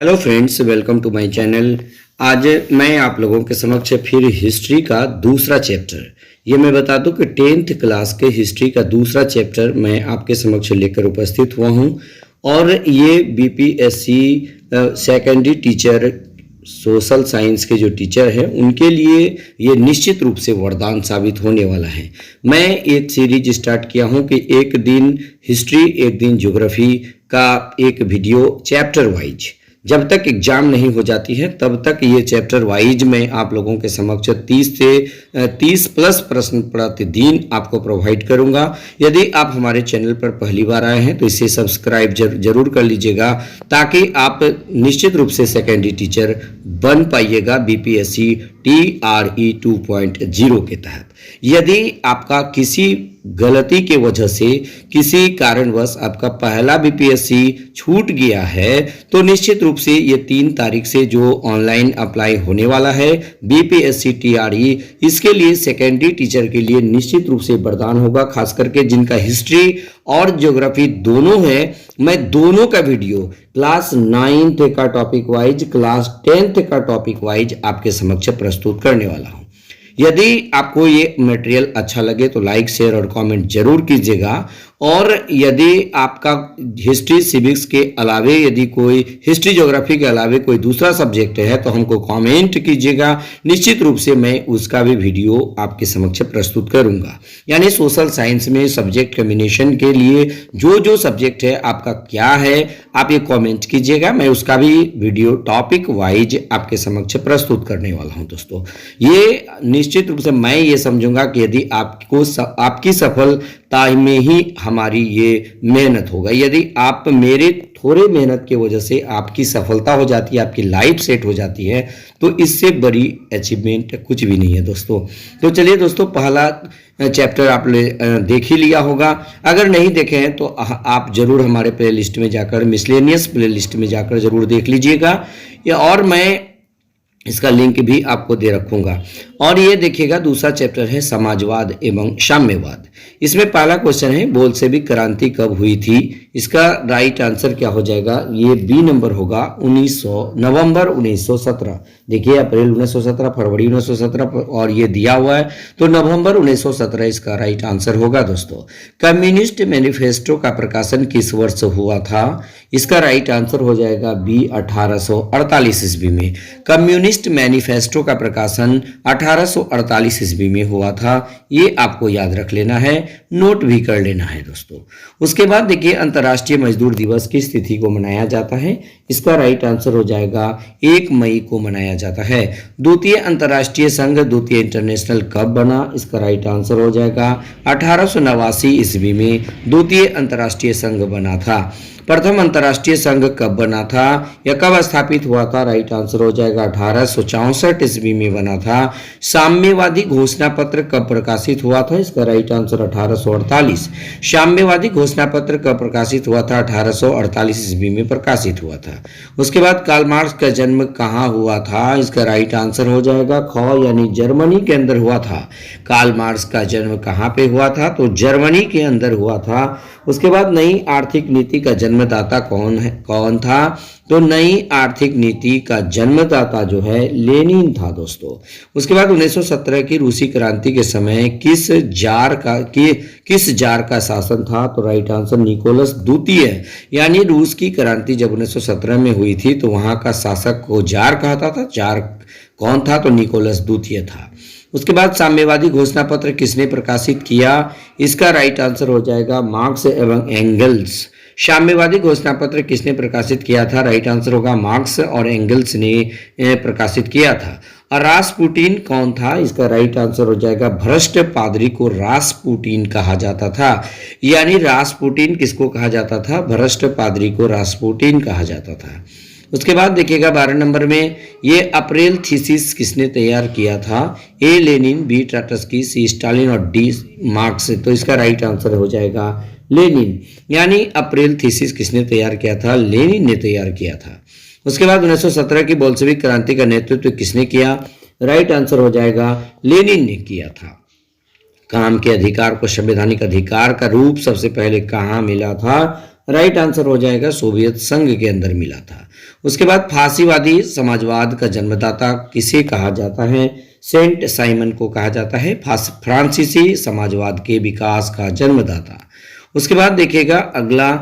Hello friends, welcome to my channel. आज मैं आप लोगों के समक्ष फिर हिस्ट्री का दूसरा चैप्टर, ये मैं बता दूं कि 10th क्लास के हिस्ट्री का दूसरा चैप्टर मैं आपके समक्ष लेकर उपस्थित हुआ हूं। और ये BPSC secondary teacher, social science के जो टीचर हैं उनके लिए ये निश्चित रूप से वरदान साबित होने वाला है। मैं एक सीरीज स्टार्ट किया हूं कि एक दिन हिस्ट्री, एक दिन ज्योग्राफी का एक वीडियो चैप्टर वाइज, जब तक एग्जाम नहीं हो जाती है तब तक ये चैप्टर वाइज मैं आप लोगों के समक्ष 30 प्लस प्रश्न प्रतिदिन आपको प्रोवाइड करूंगा। यदि आप हमारे चैनल पर पहली बार आए हैं तो इसे सब्सक्राइब जरूर कर लीजिएगा, ताकि आप निश्चित रूप से सेकेंडरी टीचर बन पाइएगा बीपीएससी TRE 2.0 के तहत। यदि आपका किसी गलती के वजह से, किसी कारणवश आपका पहला बीपीएससी छूट गया है तो निश्चित रूप से ये 3 तारीख से जो ऑनलाइन अप्लाई होने वाला है बीपीएससी TRE, इसके लिए सेकेंडरी टीचर के लिए निश्चित रूप से वरदान होगा। खास करके जिनका हिस्ट्री और ज्योग्राफी दोनों है, मैं दोनों का वीडियो क्लास 9th का टॉपिक वाइज, क्लास 10th का टॉपिक वाइज आपके समक्ष प्रस्तुत करने वाला हूं। यदि आपको ये मटेरियल अच्छा लगे तो लाइक, शेयर और कमेंट जरूर कीजिएगा। और यदि आपका हिस्ट्री सिविक्स के अलावे, यदि कोई हिस्ट्री ज्योग्राफी के अलावे कोई दूसरा सब्जेक्ट है तो हमको कमेंट कीजिएगा, निश्चित रूप से मैं उसका भी वीडियो आपके समक्ष प्रस्तुत करूंगा। यानी सोशल साइंस में सब्जेक्ट कम्बिनेशन के लिए जो जो सब्जेक्ट है आपका क्या है, आप ये कमेंट कीजिएगा, मैं उसका भी वीडियो टॉपिक वाइज आपके समक्ष प्रस्तुत करने वाला हूं। दोस्तों, ये निश्चित रूप से मैं ये समझूंगा कि यदि आपकी सफलता में ही हमारी ये मेहनत होगा। यदि आप मेरे थोड़े मेहनत की वजह से आपकी सफलता हो जाती है, आपकी लाइफ सेट हो जाती है, तो इससे बड़ी अचीवमेंट कुछ भी नहीं है दोस्तों। तो चलिए दोस्तों, पहला चैप्टर आप देख ही लिया होगा। अगर नहीं देखे हैं तो आप जरूर हमारे प्लेलिस्ट में जाकर, मिसलेनियस प्लेलिस्ट में जाकर जरूर देख लीजिएगा, और मैं इसका लिंक भी आपको दे रखूंगा। और ये देखिएगा, दूसरा चैप्टर है समाजवाद एवं साम्यवाद। इसमें पहला क्वेश्चन है, बोल्शेविक क्रांति कब हुई थी? इसका राइट आंसर क्या हो जाएगा? ये बी नंबर होगा, नवंबर 1917। देखिए, अप्रैल 1917, फरवरी 1917 और ये दिया हुआ है, तो नवंबर 1917 इसका राइट आंसर होगा। दोस्तों, कम्युनिस्ट मैनिफेस्टो का प्रकाशन किस वर्ष हुआ था? इसका राइट आंसर हो जाएगा बी, 1848 ईस्वी में। कम्युनिस्ट मैनिफेस्टो का प्रकाशन 1848 ईस्वी में हुआ था। ये आपको याद रख लेना है, नोट भी कर लेना है दोस्तों। उसके बाद देखिए, अंतर्राष्ट्रीय मजदूर दिवस किस तिथि को मनाया जाता है? इसका राइट आंसर हो जाएगा 1 मई को मनाया जाता है। द्वितीय अंतर्राष्ट्रीय संघ, द्वितीय इंटरनेशनल कब बना? इसका राइट आंसर हो जाएगा 1889 ईस्वी में द्वितीय अंतर्राष्ट्रीय संघ बना था। प्रथम अंतर्राष्ट्रीय संघ कब बना था या कब स्थापित हुआ था? राइट आंसर हो जाएगा 1864 ईस्वी में बना था। साम्यवादी घोषणा पत्र कब प्रकाशित हुआ था? इसका राइट आंसर 1848। साम्यवादी घोषणा पत्र कब प्रकाशित हुआ था? 1848 ईस्वी में प्रकाशित हुआ था। उसके बाद कार्ल मार्क्स का जन्म कहाँ हुआ था? इसका राइट आंसर हो जाएगा ख, यानी जर्मनी के अंदर हुआ था। कार्ल मार्क्स का जन्म कहाँ पे हुआ था? तो जर्मनी के अंदर हुआ था। उसके बाद नई आर्थिक नीति का जन्मदाता कौन था? तो नई आर्थिक नीति का जन्मदाता जो है लेनिन था दोस्तों। उसके बाद 1917 की रूसी क्रांति के समय किस जार का शासन था? तो राइट आंसर निकोलस द्वितीय। यानी रूस की क्रांति जब 1917 में हुई थी तो वहां का शासक को जार कहता था। जार कौन था? तो निकोलस द्वितीय था। उसके बाद साम्यवादी घोषणा पत्र किसने प्रकाशित किया? इसका राइट आंसर हो जाएगा मार्क्स एवं एंगल्स। साम्यवादी घोषणा पत्र किसने प्रकाशित किया था? राइट आंसर होगा मार्क्स और एंगल्स ने प्रकाशित किया था। और रासपुटीन कौन था? इसका राइट आंसर हो जाएगा भ्रष्ट पादरी को रासपुटीन कहा जाता था। यानी रासपुटीन किसको कहा जाता था? भ्रष्ट पादरी को रासपुटीन कहा जाता था। उसके बाद देखिएगा 12 नंबर में, ये अप्रैल थीसिस किसने तैयार किया था? A Lenin, B Trotsky, C Stalin और डी मार्क्स। तो इसका राइट आंसर हो जाएगा लेनिन। यानी अप्रैल थीसिस किसने तैयार किया था? लेनिन ने तैयार किया था। उसके बाद 1917 की बोल्शेविक क्रांति का नेतृत्व किसने किया? राइट आंसर हो जाएगा लेनिन ने किया था। काम के अधिकार को संवैधानिक अधिकार का रूप सबसे पहले कहाँ मिला था? राइट आंसर हो जाएगा सोवियत संघ के अंदर मिला था। उसके बाद फांसीवादी समाजवाद का जन्मदाता किसे कहा जाता है? सेंट साइमन को कहा जाता है फ्रांसीसी समाजवाद के विकास का जन्मदाता। उसके बाद देखिएगा अगला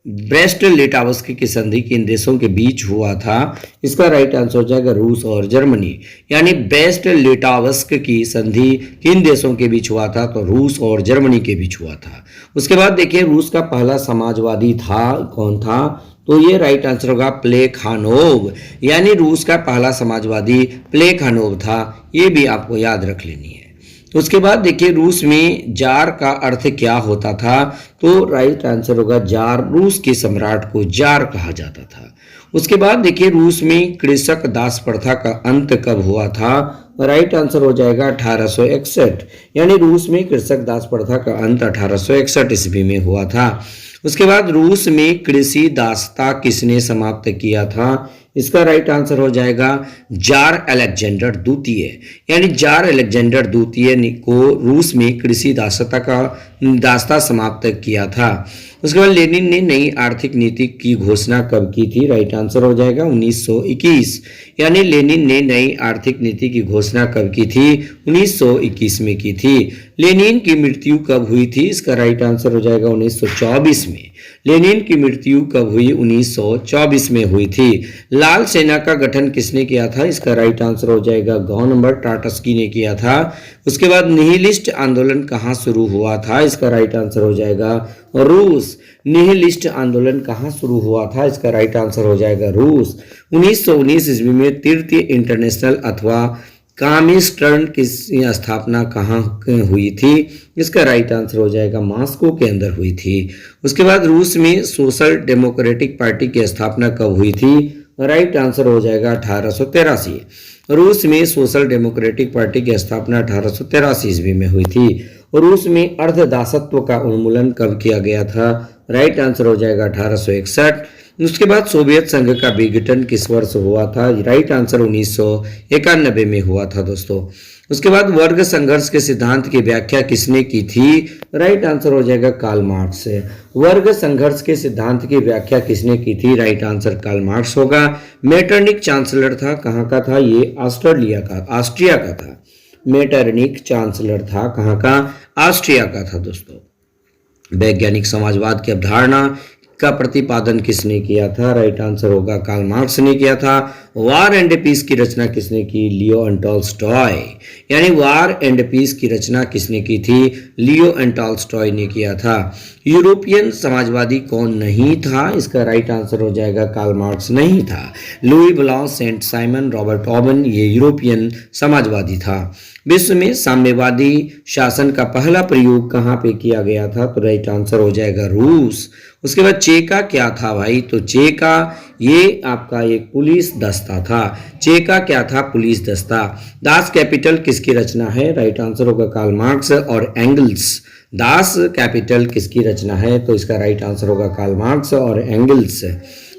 ब्रेस्ट लिटावस्क की संधि किन देशों के बीच हुआ था? इसका राइट आंसर हो जाएगा रूस और जर्मनी। यानी ब्रेस्ट लिटावस्क की संधि किन देशों के बीच हुआ था? तो रूस और जर्मनी के बीच हुआ था। उसके बाद देखिए रूस का पहला समाजवादी था कौन था? तो ये राइट आंसर होगा प्लेखानोव। यानी रूस का पहला समाजवादी प्लेखानोव था। ये भी आपको याद रख लेनी है। तो उसके बाद देखिए रूस में जार का अर्थ क्या होता था? तो राइट आंसर होगा जार। रूस के सम्राट को जार कहा जाता था। उसके बाद देखिए रूस में कृषक दास प्रथा का अंत कब हुआ था? राइट आंसर हो जाएगा 1861। यानी रूस में कृषक दास प्रथा का अंत 1861 ईस्वी में हुआ था। उसके बाद रूस में कृषि दासता किसने समाप्त किया था? इसका राइट आंसर हो जाएगा जार अलेक्जेंडर द्वितीय। यानी जार अलेक्जेंडर द्वितीय को रूस में कृषि दासता समाप्त किया था। उसके बाद लेनिन ने नई आर्थिक नीति की घोषणा कब की थी? राइट आंसर हो जाएगा 1921। यानी लेनिन ने नई आर्थिक नीति की घोषणा कब की थी? 1921 में की थी। लेनिन की मृत्यु कब हुई थी? इसका राइट आंसर हो जाएगा 1924 में। लेनिन की मृत्यु कब हुई? 1924 में हुई थी। लाल सेना का गठन किसने किया था? इसका राइट आंसर हो जाएगा गवर्नर टाटस्की ने किया था। उसके बाद निहिलिस्ट आंदोलन कहाँ शुरू हुआ था? इसका राइट आंसर हो जाएगा रूस। निहिलिस्ट आंदोलन कहाँ शुरू हुआ था? इसका राइट आंसर हो जाएगा रूस। 1919 ईस्वी में तृतीय इंटरनेशनल अथवा कामिस्टर्न की स्थापना कहाँ हुई थी? इसका राइट आंसर हो जाएगा मॉस्को के अंदर हुई थी। उसके बाद रूस में सोशल डेमोक्रेटिक पार्टी की स्थापना कब हुई थी? राइट आंसर हो जाएगा 1883। रूस में सोशल डेमोक्रेटिक पार्टी की स्थापना 1883 ईस्वी में हुई थी। रूस में अर्धदासत्व का उन्मूलन कब किया गया था? राइट आंसर हो जाएगा 1861। उसके बाद सोवियत संघ का विघटन किस वर्ष हुआ था? राइट आंसर 1991 में हुआ था दोस्तों। उसके बाद वर्ग संघर्ष के सिद्धांत की व्याख्या किसने की थी? राइट आंसर हो जाएगा कार्ल मार्क्स। वर्ग संघर्ष के सिद्धांत की व्याख्या किसने की थी? राइट आंसर कार्ल मार्क्स होगा। मेटरनिक चांसलर था कहाँ का था? ये ऑस्ट्रिया का था। मेटरनिक चांसलर था कहाँ का? ऑस्ट्रिया का था दोस्तों। वैज्ञानिक समाजवाद की अवधारणा का प्रतिपादन किसने किया था? राइट आंसर होगा कार्ल मार्क्स ने किया था। वार एंड पीस की रचना किसने की? लियो एंड टॉल्स्टॉय। यानी वार एंड पीस की रचना किसने की थी? लियो एंड टॉल्स्टॉय ने किया था। यूरोपियन समाजवादी कौन नहीं था? इसका राइट आंसर हो जाएगा कार्ल मार्क्स नहीं था। Louis Blanc, Saint Simon, Robert Owen ये यूरोपियन समाजवादी था। विश्व में साम्यवादी शासन का पहला प्रयोग कहाँ पे किया गया था? तो राइट आंसर हो जाएगा रूस। उसके बाद चेका क्या था भाई? तो चेका ये आपका एक पुलिस दस्ता था। चेका क्या था? पुलिस दस्ता। दास कैपिटल किसकी रचना है? राइट आंसर होगा कार्ल मार्क्स और एंगल्स। दास कैपिटल किसकी रचना है? तो इसका राइट आंसर होगा कार्ल मार्क्स और एंगल्स।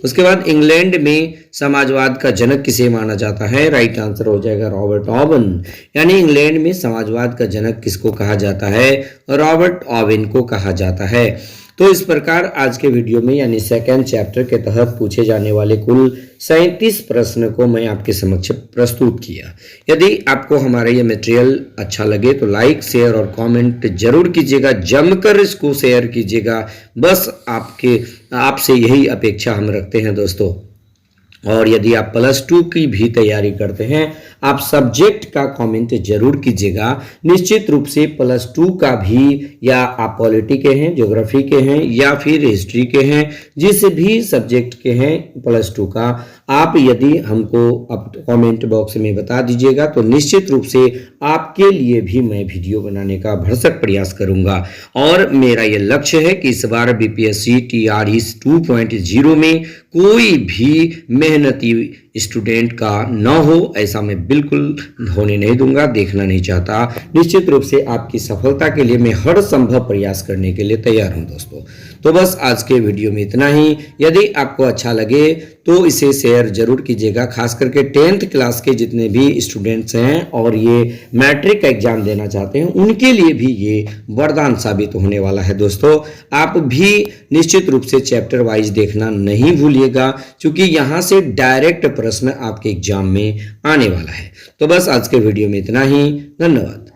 उसके बाद इंग्लैंड में समाजवाद का जनक किसे माना जाता है? राइट आंसर हो जाएगा रॉबर्ट ऑवन। यानी इंग्लैंड में समाजवाद का जनक किसको कहा जाता है? रॉबर्ट ऑवन को कहा जाता है। तो इस प्रकार आज के वीडियो में यानी सेकेंड चैप्टर के तहत पूछे जाने वाले कुल 37 प्रश्न को मैं आपके समक्ष प्रस्तुत किया। यदि आपको हमारा ये मटेरियल अच्छा लगे तो लाइक, शेयर और कमेंट जरूर कीजिएगा। जमकर इसको शेयर कीजिएगा। बस आपसे यही अपेक्षा हम रखते हैं दोस्तों। और यदि आप +2 की भी तैयारी करते हैं, आप सब्जेक्ट का कमेंट जरूर कीजिएगा। निश्चित रूप से +2 का भी, या आप पॉलिटी के हैं, ज्योग्राफी के हैं या फिर हिस्ट्री के हैं, जिस भी सब्जेक्ट के हैं +2 का, आप यदि हमको कमेंट बॉक्स में बता दीजिएगा तो निश्चित रूप से आपके लिए भी मैं वीडियो बनाने का भरसक प्रयास करूंगा। और मेरा ये लक्ष्य है कि इस बार BPSC TRE 2.0 में कोई भी मेहनती स्टूडेंट का न हो, ऐसा मैं बिल्कुल होने नहीं दूंगा, देखना नहीं चाहता। निश्चित रूप से आपकी सफलता के लिए मैं हर संभव प्रयास करने के लिए तैयार हूं दोस्तों। तो बस आज के वीडियो में इतना ही। यदि आपको अच्छा लगे तो इसे शेयर जरूर कीजिएगा, खास करके 10th क्लास के जितने भी स्टूडेंट्स हैं और ये मैट्रिक का एग्जाम देना चाहते हैं उनके लिए भी ये वरदान साबित होने वाला है। दोस्तों आप भी निश्चित रूप से चैप्टर वाइज देखना नहीं भूलिएगा, क्योंकि यहाँ से डायरेक्ट प्रश्न आपके एग्जाम में आने वाला है। तो बस आज के वीडियो में इतना ही। धन्यवाद।